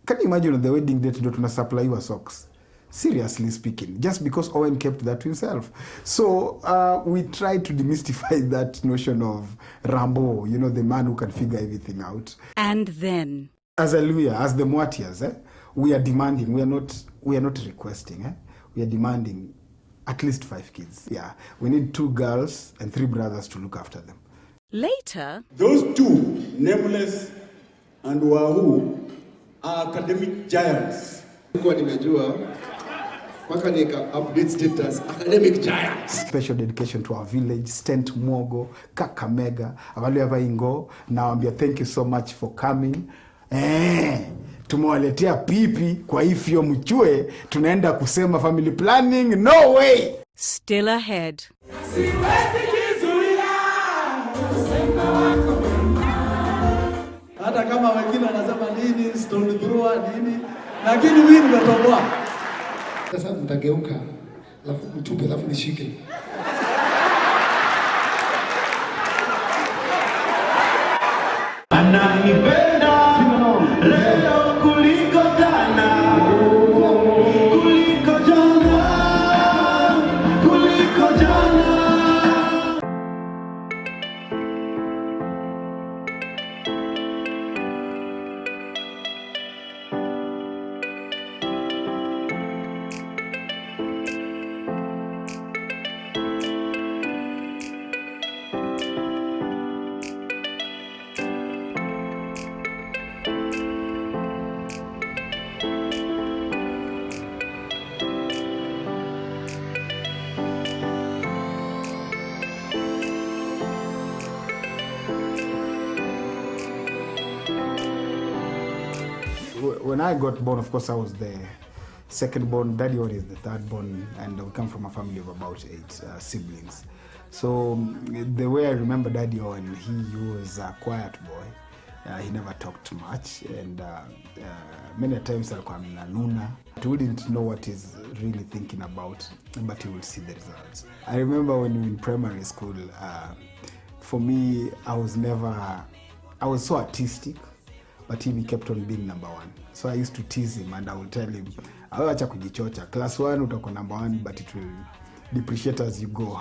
Can you imagine on the wedding date ndo tuna supply your socks? Seriously speaking, just because Owen kept that to himself. So we tried to demystify that notion of Rambo, you know, the man who can figure everything out. And then, as the Mwatias, we are demanding. We are not requesting. We are demanding at least 5 kids. Yeah, we need 2 girls and 3 brothers to look after them. Later, those 2, Nameless and Wahoo, are academic giants. Kwa nimejua mpaka nika update status academic giants. Special dedication to our village, Stent Mogo, Kakamega, Avaliava Ingo. Naambia thank you so much for coming. Tumewaletea pipi kwa hivyo mchue tunaenda kusema family planning. No way. Still ahead. Hata kama wengine wanasema nini stone thrower nini, lakini mimi nimetoboa. Sasa mtageuka alafu mtupe alafu nishike. Ananipenda leo kuliko jana, kuliko jana, kuliko jana. When I got born, of course, I was the second born. Daddy Owen is the third born, and we come from a family of about 8 siblings. So the way I remember Daddy Owen, he was a quiet boy. He never talked much, and many times alikuwa amenuna. He wouldn't know what he's really thinking about, but he would see the results. I remember when we were in primary school, for me, I was so artistic, but he kept on being number 1. So I used to tease him and I would tell him, acha kujichocha. Class 1 utakuwa number 1, but it will depreciate as you go.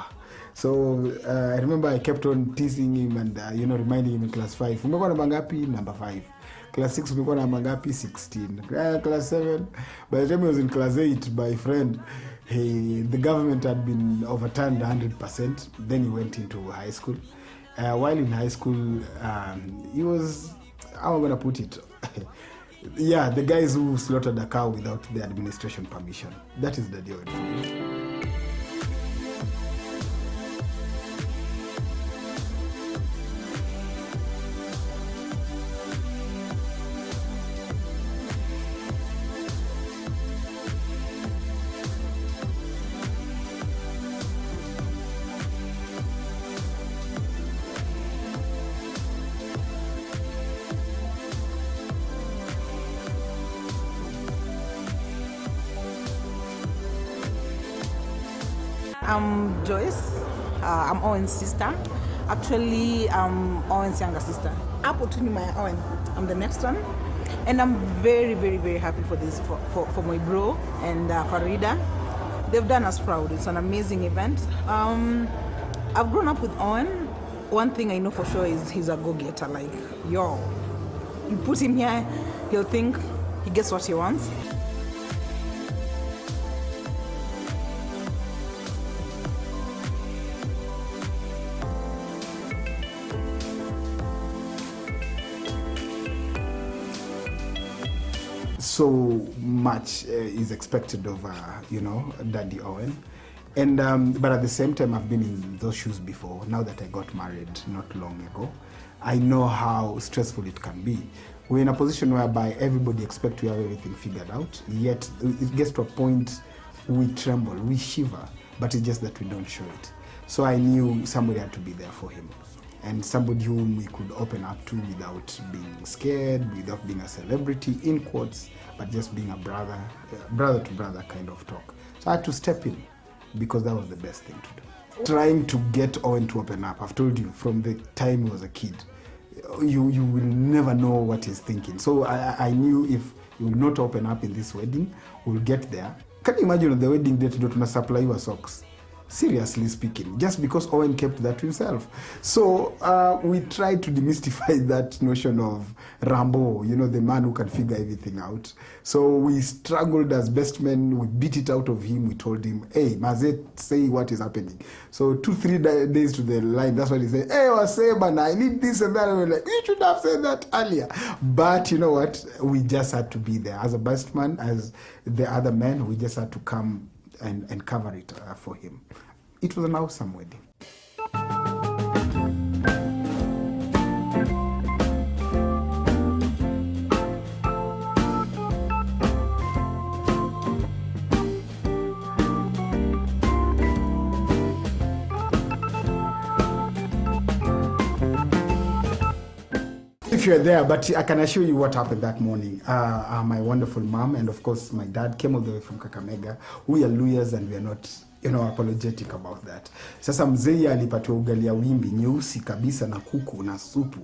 So I remember I kept on teasing him and reminding him in class 5. Umekuwa namba ngapi? Number 5. Class 6 umekuwa namba ngapi? 16. Class 7. By the time he was in class 8, my friend, the government had been overturned 100%. Then he went into high school. While in high school, he was, how am I going to put it? Yeah, the guys who slaughtered a cow without the administration permission. That is the deal for me. I'm Joyce. I'm Owen's sister. Actually, I'm Owen's younger sister. Hapo tu nyuma ya Owen. I'm the next one. And I'm very, very, very happy for this, for my bro and Farida. They've done us proud. It's an amazing event. I've grown up with Owen. One thing I know for sure is he's a go-getter. Like, yo, you put him here, he'll think he gets what he wants. So much is expected of Daddy Owen, and but at the same time I've been in those shoes before. Now that I got married not long ago, I know how stressful it can be. We're in a position whereby everybody expects to have everything figured out, yet it gets to a point we tremble, we shiver, but it's just that we don't show it. So I knew somebody had to be there for him, and somebody whom we could open up to without being scared, without being a celebrity, in quotes, but just being a brother to brother kind of talk. So I had to step in, because that was the best thing to do. Trying to get Owen to open up, I've told you, from the time he was a kid, you will never know what he's thinking. So I knew if You will not open up in this wedding. We'll get there. Can you imagine on the wedding date ndio tunasupply socks? Seriously speaking, just because Owen kept that to himself. So we tried to demystify that notion of Rambo, you know, the man who can figure everything out. So we struggled as best men. We beat it out of him. We told him, hey, Mazet, say what is happening. So 2-3 days to the line, that's what he said. Hey, Wasebana, I need this and that. And we're like, you should have said that earlier. But you know what? We just had to be there. As a best man, as the other men, we just had to come and cover it for him. It was an awesome wedding. If you're there, but I can assure you what happened that morning. My wonderful mom and of course my dad came all the way from Kakamega. We are lawyers and we are not, you know, apologetic about that. Sasa mzee alipatiwa ugali ya wimbi nyeusi kabisa na kuku na supu.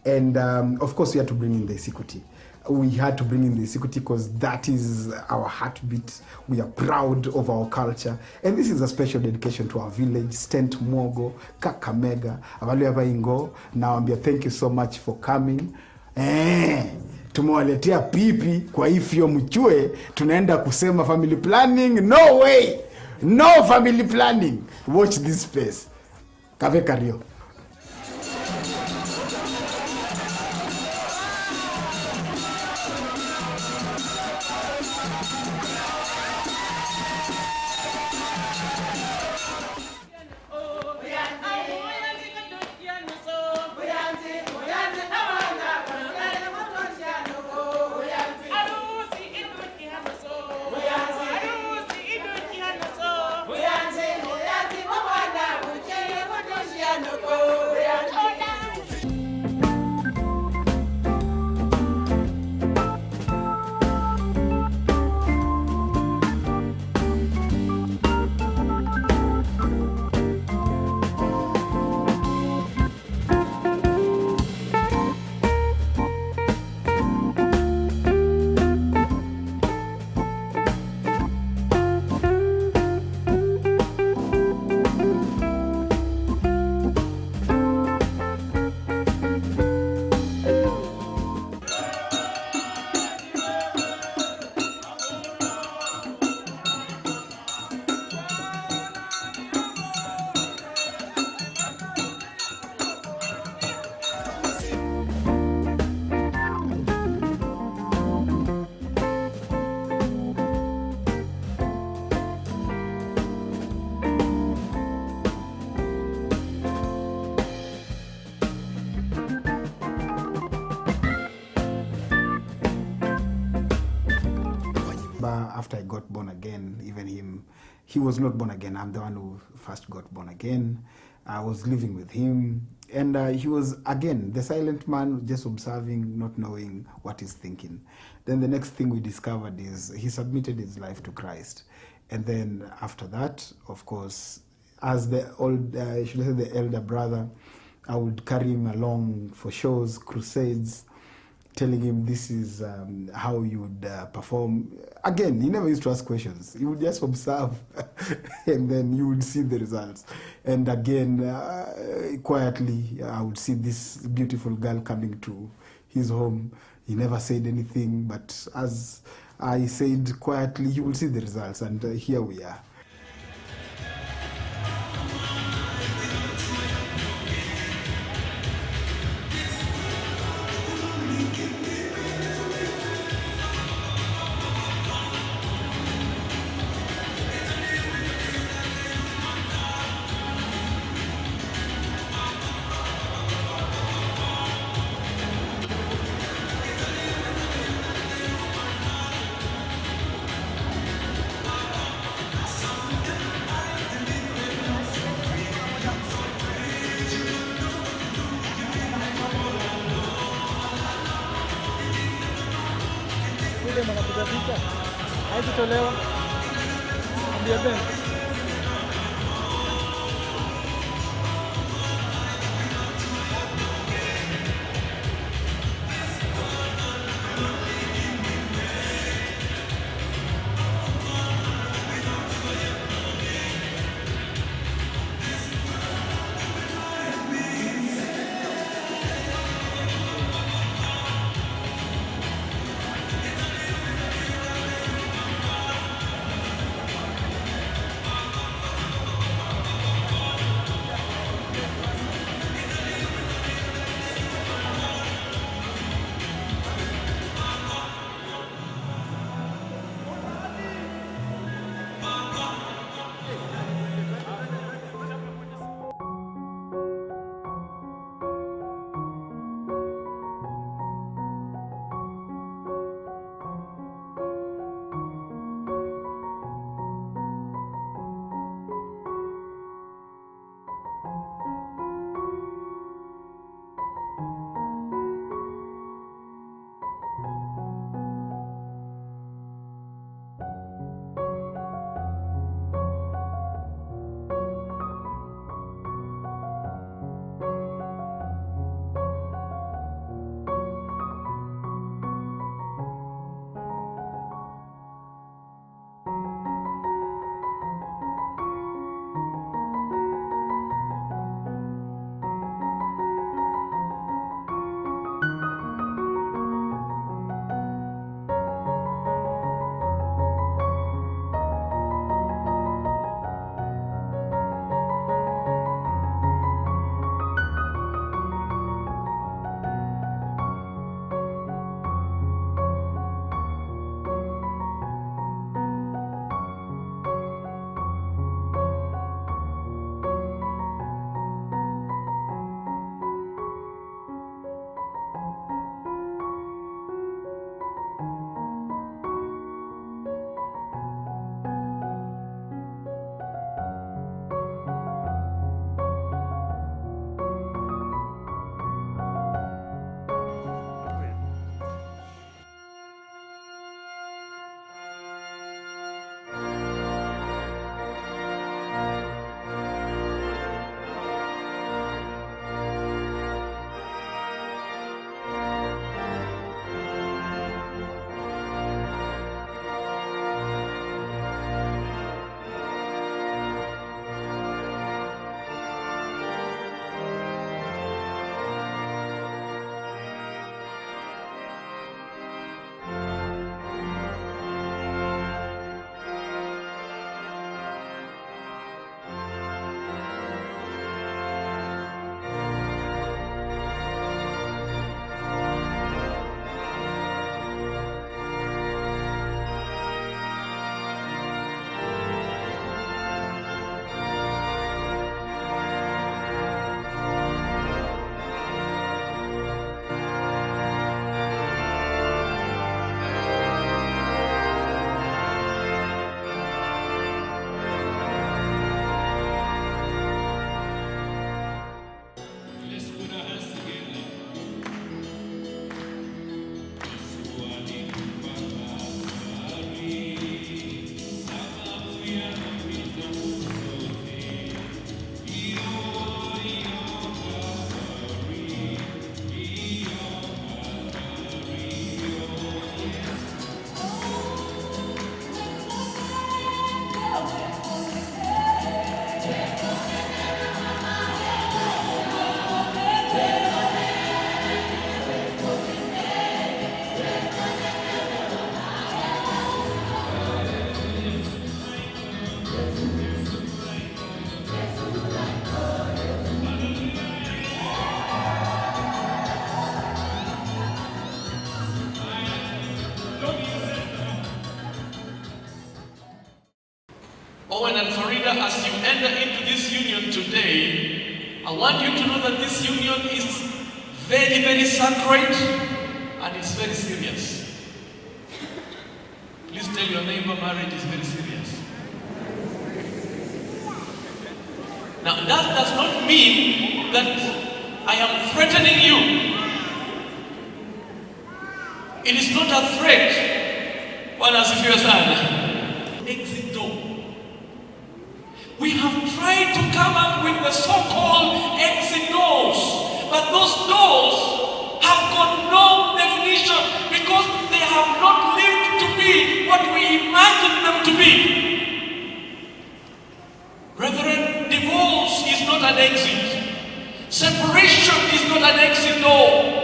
And of course we had to bring in the security. We had to bring in the security because that is our heartbeat. We are proud of our culture. And this is a special dedication to our village, Stent Mogo, Kakamega, Avaluaba Ingo. Now, thank you so much for coming. Tumewaletea pipi, kwa hivyo mchue, tunaenda kusema family planning. No way! No family planning. Watch this space. Kave kario. After I got born again, even him, he was not born again. I'm the one who first got born again. I was living with him, and he was, again, the silent man, just observing, not knowing what he's thinking. Then the next thing we discovered is he submitted his life to Christ. And then after that, of course, as the should I say the elder brother, I would carry him along for shows, crusades, telling him this is how you would perform. Again, he never used to ask questions. He would just observe and then you would see the results. And again, quietly, I would see this beautiful girl coming to his home. He never said anything, but as I said quietly, he would see the results. And here we are. Manapiga picha haikutolewa, ambia Ben. today, I want you to know that this union is very, very sacred and it's very serious. Please tell your neighbor marriage is very serious. Now that does not mean that I am threatening you. It is not a threat. Exit door. We have tried to come up with the so-called exit doors, but those doors have got no definition because they have not lived to be what we imagined them to be. Brethren, divorce is not an exit. Separation is not an exit door.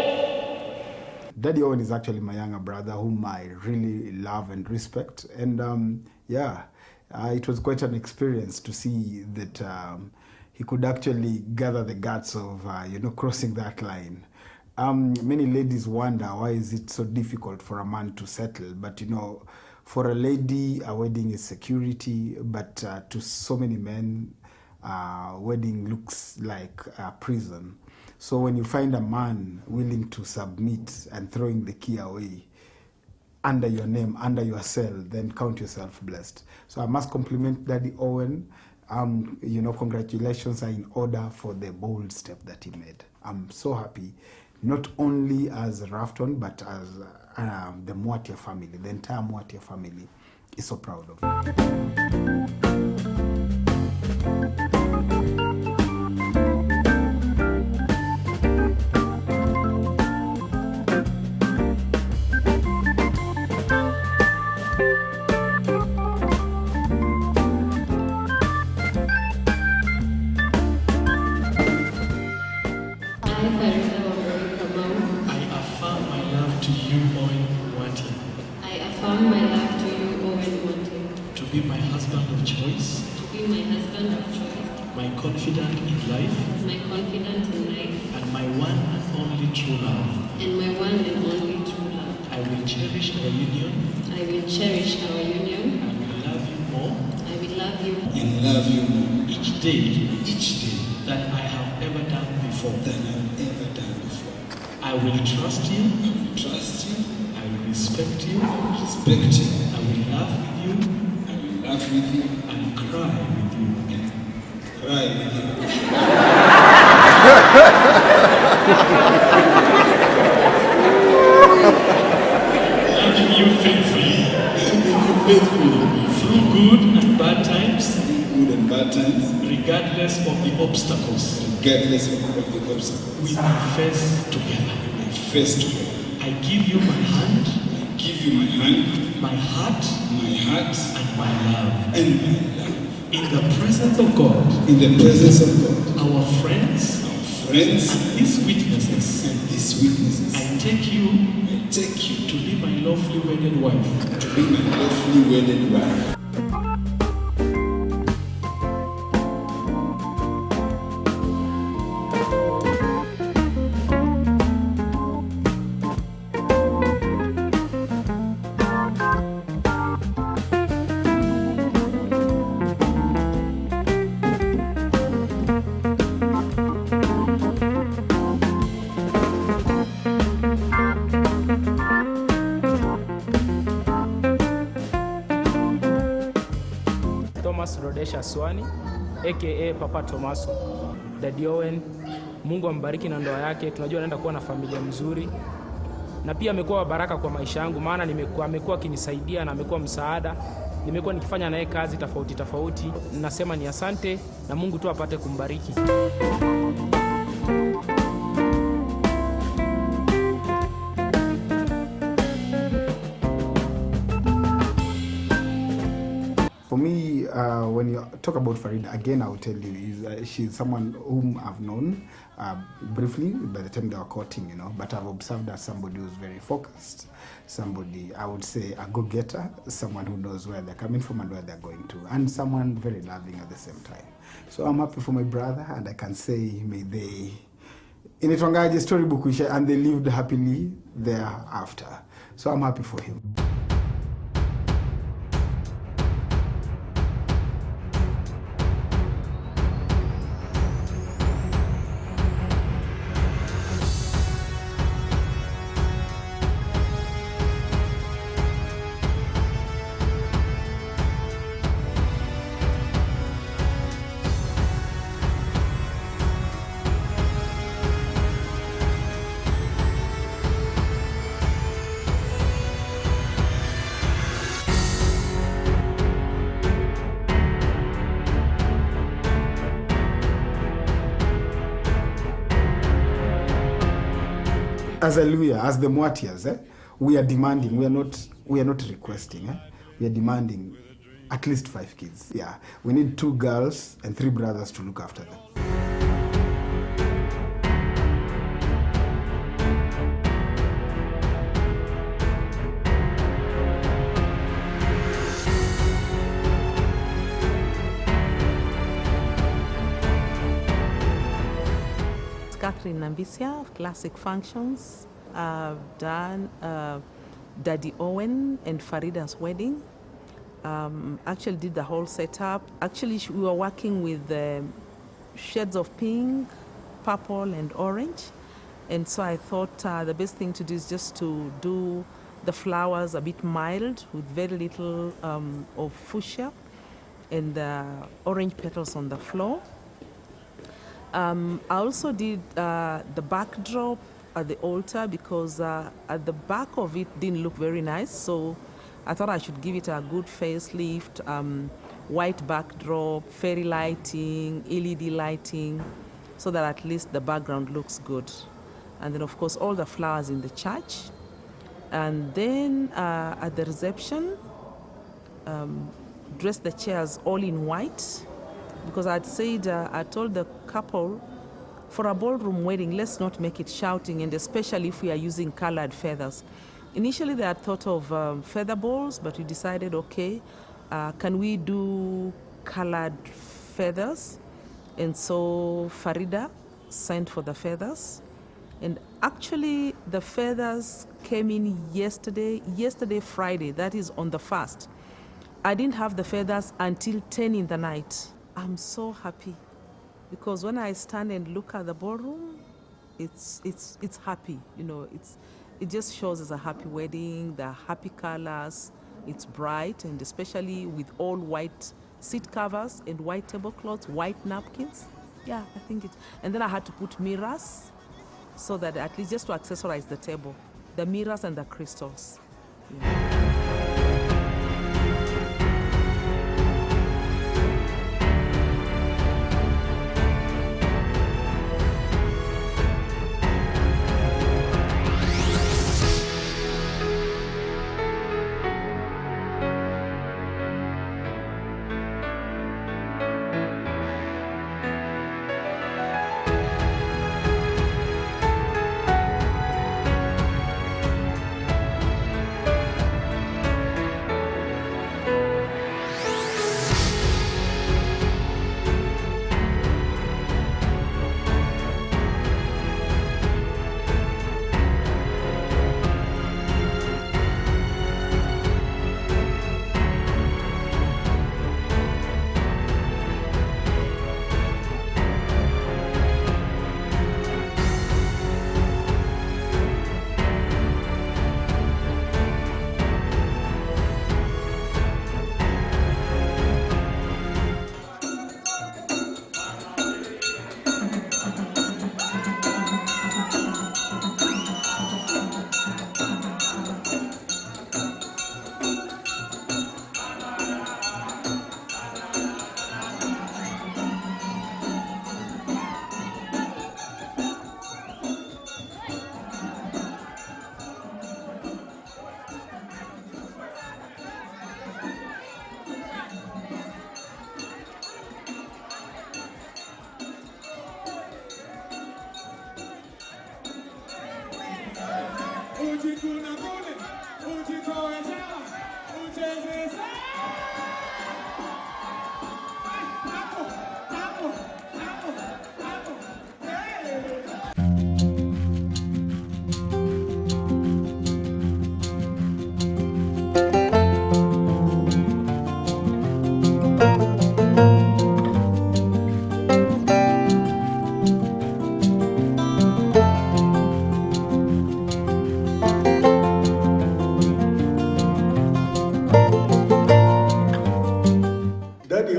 Daddy Owen is actually my younger brother, whom I really love and respect. And it was quite an experience to see that he could actually gather the guts of, crossing that line. Many ladies wonder, why is it so difficult for a man to settle? But, for a lady, a wedding is security. But to so many men, wedding looks like a prison. So when you find a man willing to submit and throwing the key away under your name, under your cell, then count yourself blessed. So I must compliment Daddy Owen. Congratulations are in order for the bold step that he made. I'm so happy, not only as Rafton, but as the Mwatia family, the entire Mwatia family is so proud of him. To be my husband of choice. My confidant in life. And my one and only true love. I will cherish our union. And will love you more. Each day. Than I have ever done before. I will trust you. I will respect you. I will laugh with you. And cry with you. Loving you faithfully. Through good and bad times. Regardless of the obstacles. We will face together. I give you my hand. My heart. And my love. In the presence of God. Our friends. And these witnesses. I take you to be my lawfully wedded wife. Rodesha Swani aka Papa Tomaso. Daddy Owen, Mungu ambariki na ndoa yake. Tunajua anaenda kuwa na familia mzuri, na pia amekuwa baraka kwa maisha yangu, maana amekuwa akinisaidia na amekuwa msaada. Nimekuwa nikifanya naye kazi tofauti. Nasema ni asante na Mungu tu apate kumbariki. For me, when you talk about Farida, again, I will tell you, she's someone whom I've known briefly by the time they were courting, but I've observed as somebody who's very focused, somebody, I would say, a go-getter, someone who knows where they're coming from and where they're going to, and someone very loving at the same time. So I'm happy for my brother, and I can say, may they, in Itwangaji storybook, and they lived happily thereafter. So I'm happy for him. as a Luya, as the Mwatias, we are demanding. We are not requesting. We are demanding at least 5 kids. Yeah, we need 2 girls and 3 brothers to look after them. Catherine Nambisia of Classic Functions. I've done Daddy Owen and Farida's wedding. Actually did the whole setup. Actually, we were working with shades of pink, purple, and orange. And so I thought the best thing to do is just to do the flowers a bit mild with very little of fuchsia and orange petals on the floor. I also did the backdrop at the altar because at the back of it didn't look very nice, so I thought I should give it a good facelift, white backdrop, fairy lighting, LED lighting, so that at least the background looks good. And then of course all the flowers in the church. And then at the reception, dressed the chairs all in white, because I'd said, I told the couple, for a ballroom wedding, let's not make it shouting, and especially if we are using colored feathers. Initially, they had thought of feather balls, but we decided, okay, can we do colored feathers? And so Farida sent for the feathers. And actually, the feathers came in yesterday, Friday, that is on the 1st. I didn't have the feathers until 10 in the night. I'm so happy because when I stand and look at the ballroom, it's happy. You know, it just shows as a happy wedding. The happy colors. It's bright, and especially with all white seat covers and white tablecloths, white napkins. Yeah, I think it. And then I had to put mirrors so that at least just to accessorize the table, the mirrors and the crystals. Yeah.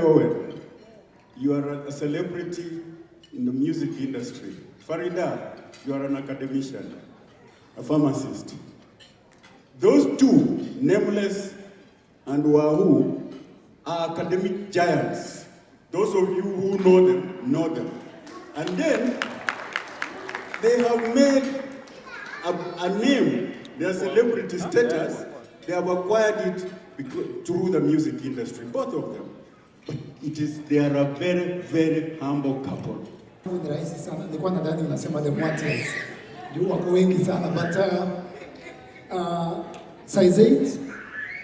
Owen, you are a celebrity in the music industry. Farida, you are an academician, a pharmacist. Those two, Nameless and Wahoo, are academic giants. Those of you who know them, know them. And then they have made a name, their celebrity status, they have acquired it through the music industry, both of them. But they are a very, very humble couple. Ni rahisi sana. Nilikuwa nadhani unasema the Mwatias. Juu wako wengi sana, but size 8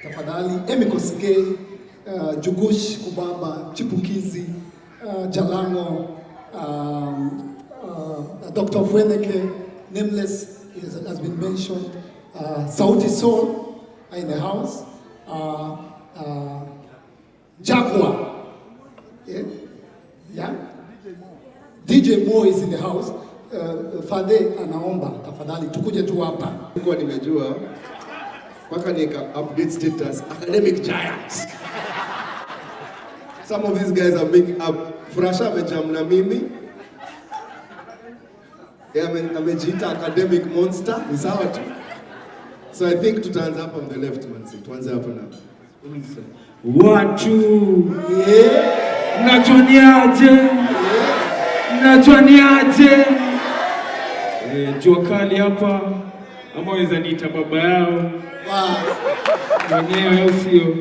tafadhali, Emikosike, Jugush Kubamba, Chipukizi, Jalango, Dr. Fweneke, Nameless has been mentioned, Sauti Soul are in the house, Jaguar, yeah? DJ Mo is in the house. Fade anaomba tafadhali tukuje tu hapa. Nilikuwa nimejua mpaka nika update status academic giants. Some of these guys are big up. Furasha amejam na mimi. Amejiita academic monster. Ni sawa tu. So I think tutaanza hapa on the left man. Tuanze hapa na. Watu. Mnachoniaje? Mnachoniaje? Jua kali hapa, ama waweza niita baba yao mwenyewe, au sio?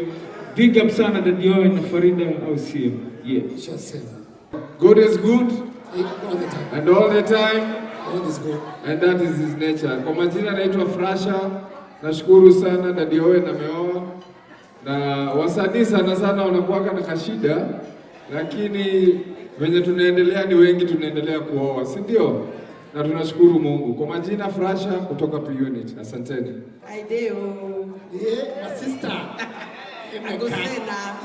Big up sana Daddy Owen na Farida, au sio? Yeah. God is good all the time. And all the time. God is good. And that is his nature. Kwa majina naitwa Frasha. Nashukuru sana Daddy Owen ameoa. Na wasanii sana wanakuwa na kashida, lakini venye tunaendelea ni wengi tunaendelea kuoa, si ndio? Na tunashukuru Mungu. Kwa majina Frasha kutoka P Unit. Asanteni. Ideo. Yeah, my sister. Agosena.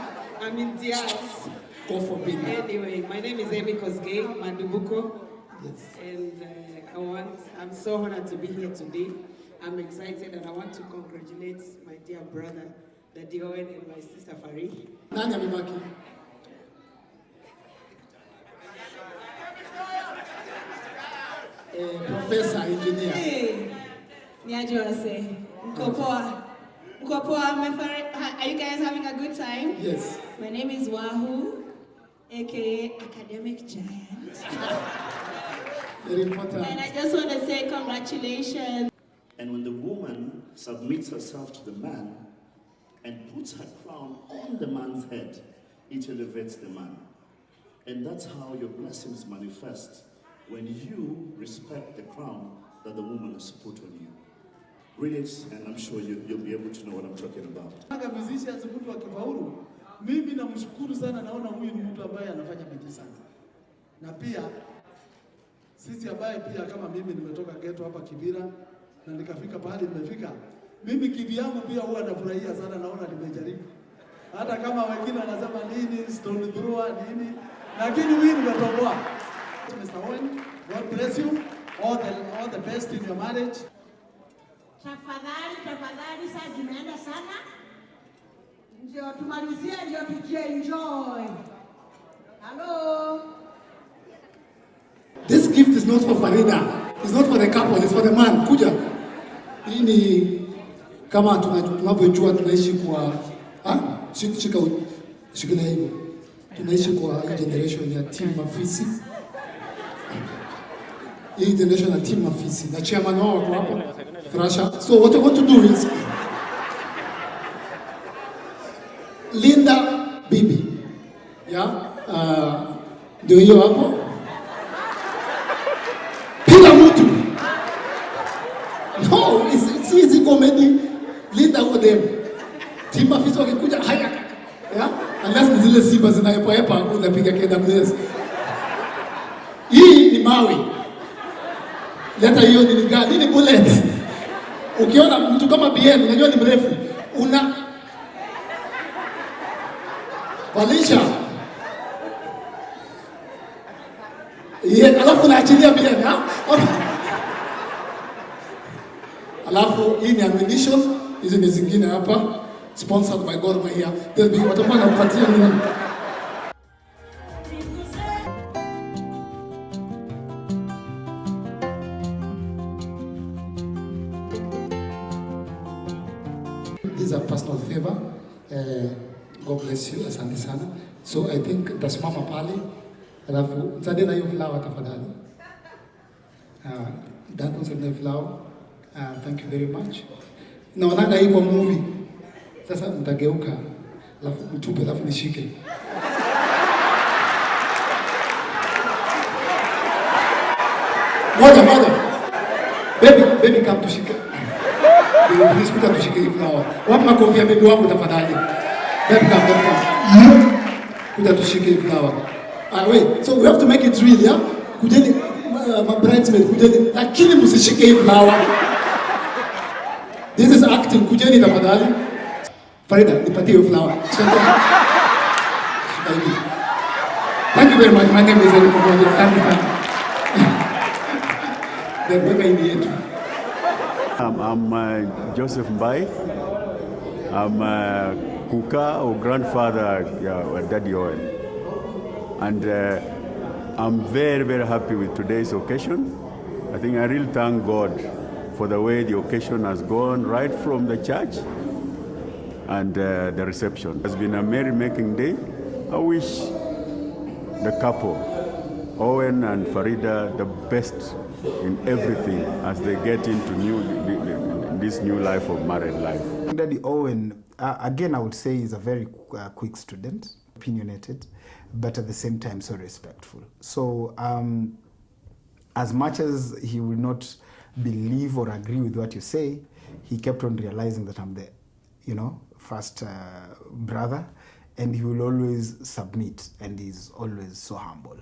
I'm in Diaz. Go for me. Anyway, my name is Amy Kosgei Mandubuko. Yes. And I'm so honored to be here today. I'm excited and I want to congratulate my dear brother, Daddy Owen, and my sister Farida. Nani amebaki? Professor, engineer. Hey, Niaje wase. Mko poa? Are you guys having a good time? Yes. My name is Wahoo, aka Academic Giant. Very important. And I just want to say congratulations. And when the woman submits herself to the man and puts her crown on the man's head, it elevates the man. And that's how your blessings manifest, when you respect the crown that the woman has put on you. Read it, and I'm sure you'll be able to know what I'm talking about. Musicians mtu akifaulu, mimi namshukuru sana, naona huyu ni mtu ambaye anafanya bidii sana. Na pia sisi ambaye pia kama mimi nimetoka ghetto hapa Kibira na nikafika pahali nimefika, mimi kivyangu pia huwa nafurahia sana, naona nimejaribu. Hata kama wengine wanasema nini stone thrower nini, lakini wewe umetoboa. Mr. Owen, God bless you. All the best in your marriage. Tafadhali saa zimeenda sana. Ndio tumalizie, ndio tujienjoy. Hello. This gift is not for Farida. It's not for the couple, it's for the man. Kuja. Hii ni kama tunavyojua tunaishi kwa shikila hivyo. Tunaishi kwa generation ya team Mafisi. Hii generation ya team Mafisi. Na chairman wao kwa hapo. Frasha. So what I want to do is Linda Bibi. Yeah? Ndio hiyo hapo. Pila mtu. No, it's easy comedy. Linda over them. Team Mafisi wakikuja haya. Yeah? Unless ni zile simba zinaepa unapiga KWS. Hii ni mawe. Leta hiyo nini bullet. Ukiona mtu kama BN unajua ni mrefu. Walisha. Alafu unaachilia BN, ha? Alafu hii ni ammunition, hizi ni zingine hapa. Sponsored by Gor Mahia. They'll be watakuwa nakupatia nini? These are personal favor. God bless you. Asante sana. So I think tasimama pale. Alafu msaidie na hiyo flower tafadhali. Dad msaidie na flower. Thank you very much. Naonanga hii kwa movie. Sasa mtageuka, alafu mtupe, alafu nishike. Moja. Baby come tushike. Please kuja tushike hii flower. Wapi makofi ya baby wangu tafadhali? Baby come. Kuja tushike hii flower. Wait, so we have to make it real, yeah? Kujeni, my bridesmaid, kujeni, lakini msishike hii flower. This is acting, kujeni tafadhali. Farida, nipatie hiyo flower. Thank you very much. My name is Owen and Farida. I'm Joseph Mbai. I'm Kuka or grandfather Daddy Owen. And I'm very, very happy with today's occasion. I think I really thank God for the way the occasion has gone, right from the church and the reception. It's been a merry-making day. I wish the couple, Owen and Farida, the best in everything as they get into this new life of married life. Daddy Owen, again, I would say he's a very quick student, opinionated, but at the same time so respectful. So as much as he will not believe or agree with what you say, he kept on realizing that I'm the, first brother, and he will always submit, and he's always so humble.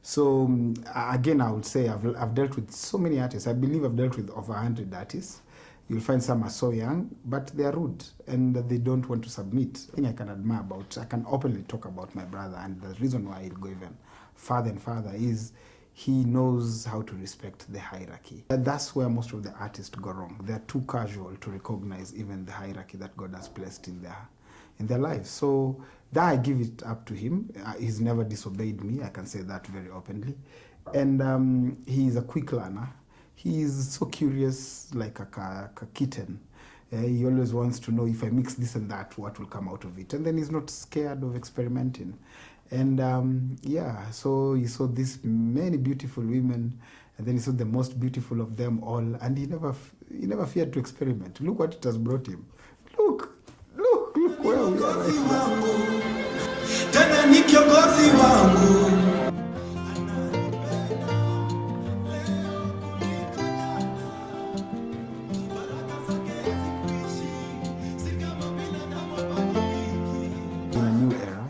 So again, I would say I've dealt with so many artists. I believe I've dealt with over 100 artists. You'll find some are so young, but they are rude and they don't want to submit. I think I can admire I can openly talk about my brother, and the reason why he'll go even farther and farther is he knows how to respect the hierarchy. And that's where most of the artists go wrong. They're too casual to recognize even the hierarchy that God has placed in their lives. So that I give it up to him. He's never disobeyed me. I can say that very openly. And he is a quick learner. He is so curious, like a kitten. He always wants to know, if I mix this and that, what will come out of it. And then he's not scared of experimenting. And so he saw these many beautiful women, and then he saw the most beautiful of them all, and he never feared to experiment. Look what it has brought him. Look where we are right now. Tena ni kiongozi wangu.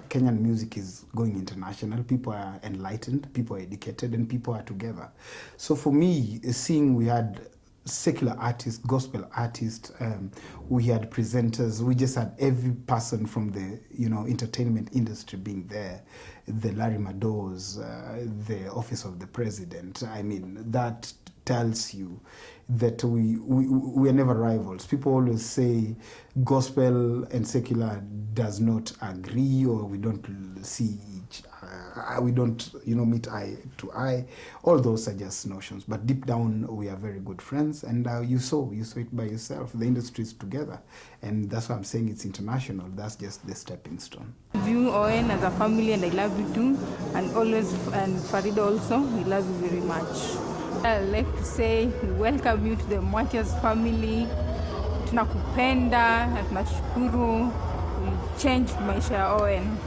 Kenyan music is going international. People are enlightened, people are educated, and people are together. So for me, seeing we had secular artists, gospel artists, we had presenters, we just had every person from the entertainment industry being there, the Larry Madows, the office of the president. I mean, that tells you that we are never rivals. People always say gospel and secular does not agree, or we don't see we don't meet eye to eye. All those are just notions, but deep down we are very good friends, and you saw it by yourself. The industry is together, and that's why I'm saying it's international. That's just the stepping stone. I view Owen as a family, and I love you too, and Farida also, we love you very much. I'd like to say we welcome you to the Mwatias family. Tunakupenda na tunashukuru. We changed maisha ya Owen.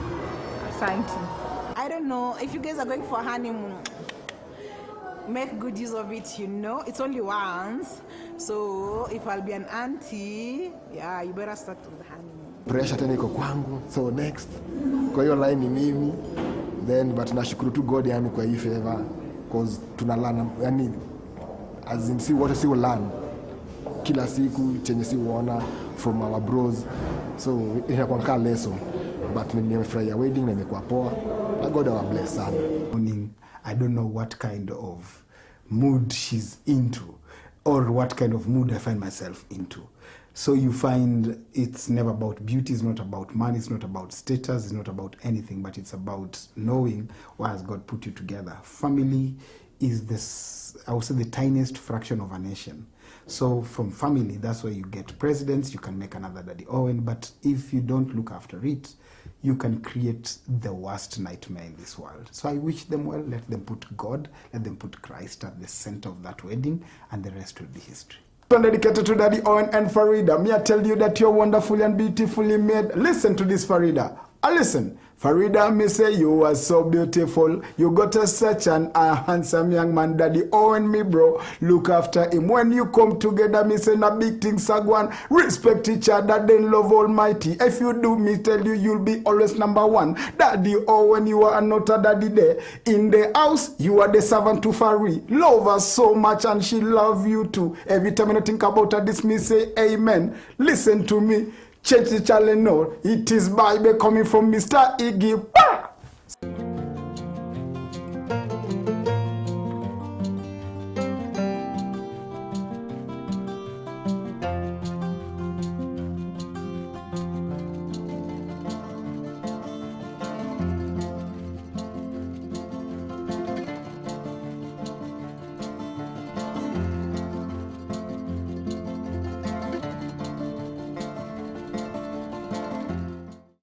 Asante. I don't know if you guys are going for a honeymoon. Make good use of it, It's only once. So if I'll be an auntie, you better start with the honeymoon. Pressure tena iko kwangu. So next. Kwa hiyo line ni mimi. Then but nashukuru tu God kwa hii favor. Because tunalana, as in see what we learn kila siku chenye si uona from our bros, so inakuwa kama lesson, but nimefurahia wedding na imekuwa poa. God wa bless sana. I don't know what kind of mood she's into, or what kind of mood I find myself into. So you find it's never about beauty, it's not about money, it's not about status, it's not about anything, but it's about knowing why has God put you together. Family is this, I would say, the tiniest fraction of a nation. So from family, that's where you get presidents, you can make another Daddy Owen, but if you don't look after it, you can create the worst nightmare in this world. So I wish them well. Let them put God, let them put Christ at the center of that wedding, and the rest will be history. One dedicated to Daddy Owen and Farida. Me I tell you that you're wonderfully and beautifully made. Listen to this, Farida. Listen. Farida, me say you are so beautiful. You got such an handsome young man. Daddy Owen, me bro, look after him. When you come together, me say na big things sagwan. Respect each other, then love Almighty. If you do, me tell you, you'll be always number one. Daddy Owen, you are not a daddy there. In the house, you are the servant to Fari. Love her so much and she love you too. Every time I think about her, this me say amen. Listen to me. Change the channel now. It is Bible coming from Mr. Iggy.